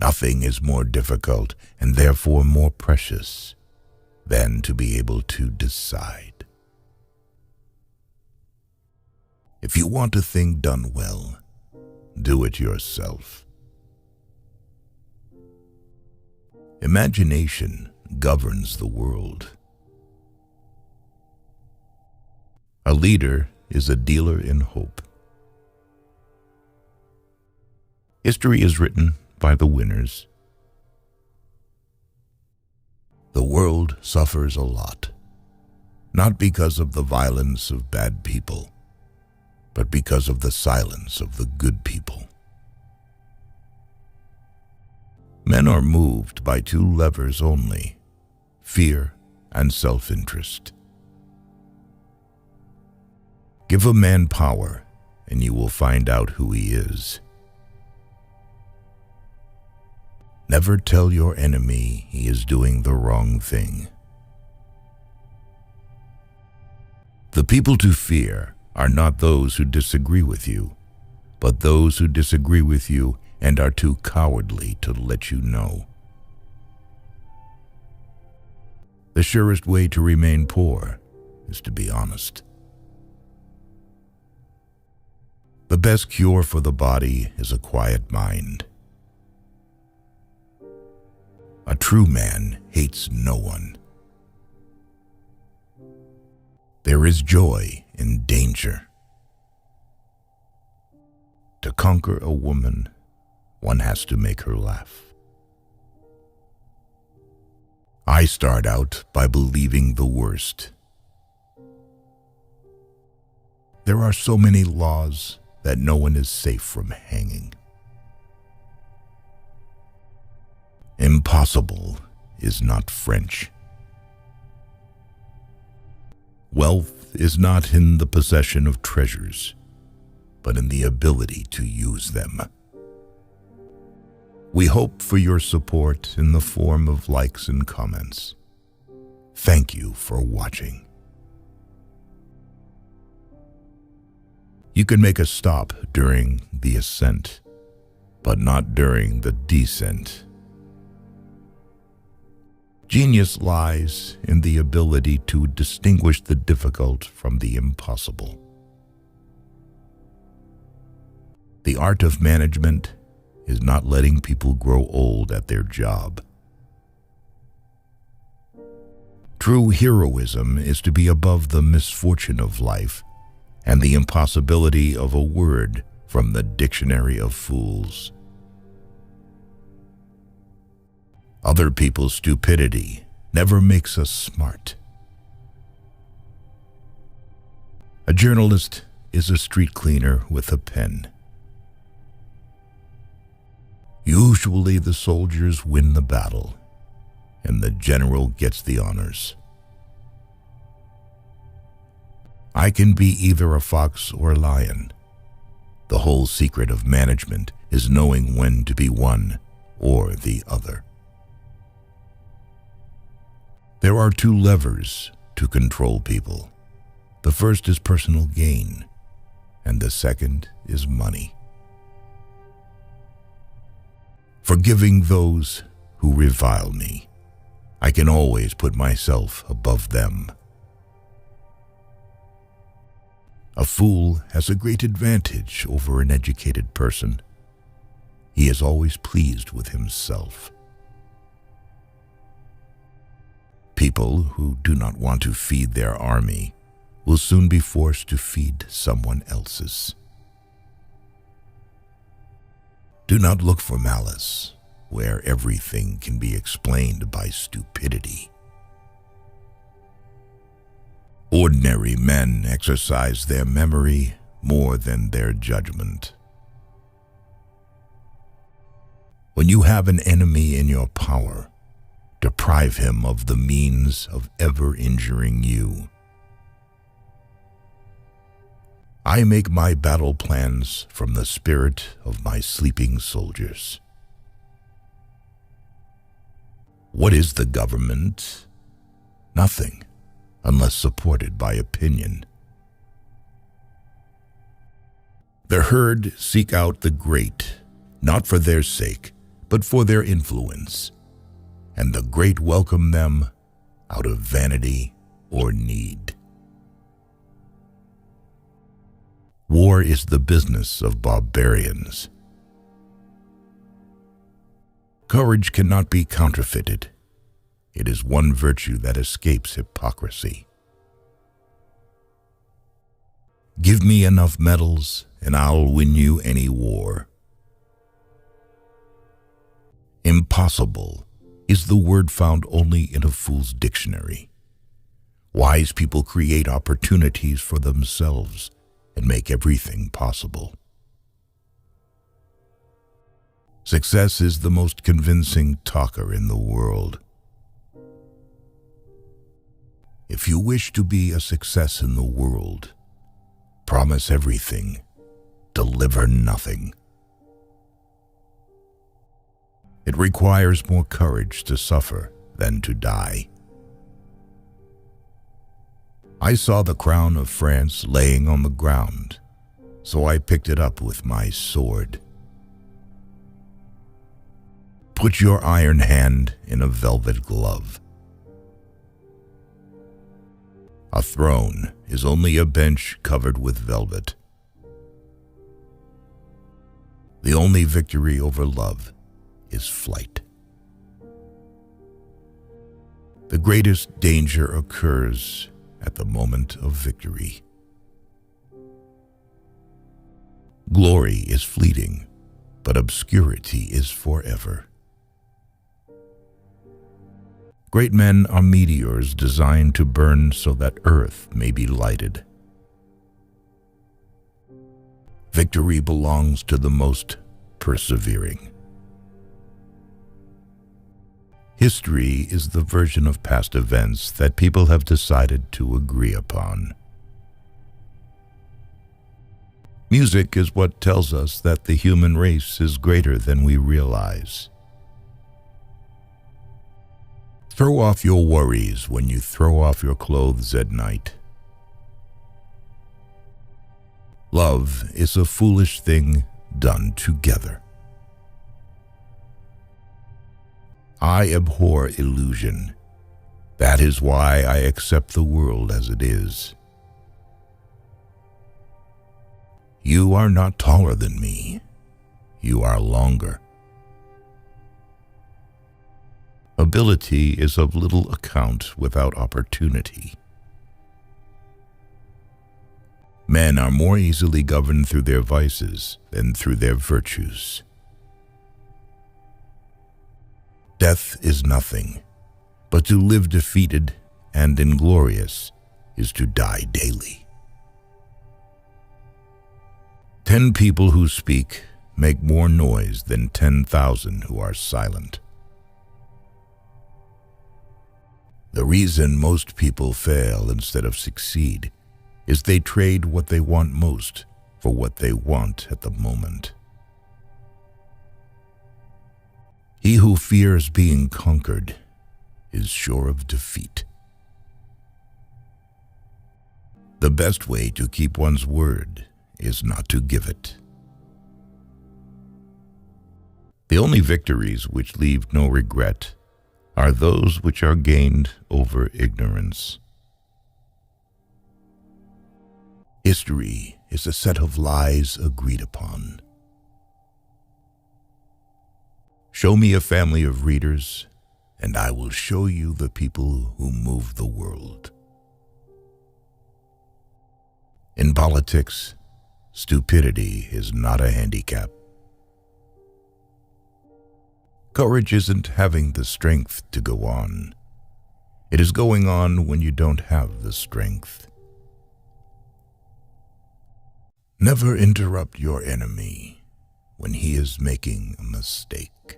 Nothing is more difficult and therefore more precious than to be able to decide. If you want a thing done well, do it yourself. Imagination governs the world. A leader is a dealer in hope. History is written by the winners. The world suffers a lot, not because of the violence of bad people, but because of the silence of the good people. Men are moved by two levers only, fear and self-interest. Give a man power, and you will find out who he is. Never tell your enemy he is doing the wrong thing. The people to fear are not those who disagree with you, but those who disagree with you and are too cowardly to let you know. The surest way to remain poor is to be honest. The best cure for the body is a quiet mind. A true man hates no one. There is joy in danger. To conquer a woman, one has to make her laugh. I start out by believing the worst. There are so many laws that no one is safe from hanging. Impossible is not French. Wealth is not in the possession of treasures, but in the ability to use them. We hope for your support in the form of likes and comments. Thank you for watching. You can make a stop during the ascent, but not during the descent. Genius lies in the ability to distinguish the difficult from the impossible. The art of management is not letting people grow old at their job. True heroism is to be above the misfortune of life and the impossibility of a word from the dictionary of fools. Other people's stupidity never makes us smart. A journalist is a street cleaner with a pen. Usually the soldiers win the battle, and the general gets the honors. I can be either a fox or a lion. The whole secret of management is knowing when to be one or the other. There are two levers to control people. The first is personal gain, and the second is money. Forgiving those who revile me, I can always put myself above them. A fool has a great advantage over an educated person. He is always pleased with himself. People who do not want to feed their army will soon be forced to feed someone else's. Do not look for malice where everything can be explained by stupidity. Ordinary men exercise their memory more than their judgment. When you have an enemy in your power, deprive him of the means of ever injuring you. I make my battle plans from the spirit of my sleeping soldiers. What is the government? Nothing, unless supported by opinion. The herd seek out the great, not for their sake, but for their influence, and the great welcome them out of vanity or need. War is the business of barbarians. Courage cannot be counterfeited. It is one virtue that escapes hypocrisy. Give me enough medals, and I'll win you any war. Impossible is the word found only in a fool's dictionary. Wise people create opportunities for themselves and make everything possible. Success is the most convincing talker in the world. If you wish to be a success in the world, promise everything, deliver nothing. It requires more courage to suffer than to die. I saw the crown of France laying on the ground, so I picked it up with my sword. Put your iron hand in a velvet glove. A throne is only a bench covered with velvet. The only victory over love is flight. The greatest danger occurs at the moment of victory. Glory is fleeting, but obscurity is forever. Great men are meteors designed to burn so that earth may be lighted. Victory belongs to the most persevering. History is the version of past events that people have decided to agree upon. Music is what tells us that the human race is greater than we realize. Throw off your worries when you throw off your clothes at night. Love is a foolish thing done together. I abhor illusion. That is why I accept the world as it is. You are not taller than me. You are longer. Ability is of little account without opportunity. Men are more easily governed through their vices than through their virtues. Death is nothing, but to live defeated and inglorious is to die daily. 10 people who speak make more noise than 10,000 who are silent. The reason most people fail instead of succeed is they trade what they want most for what they want at the moment. He who fears being conquered is sure of defeat. The best way to keep one's word is not to give it. The only victories which leave no regret are those which are gained over ignorance. History is a set of lies agreed upon. Show me a family of readers, and I will show you the people who move the world. In politics, stupidity is not a handicap. Courage isn't having the strength to go on. It is going on when you don't have the strength. Never interrupt your enemy when he is making a mistake.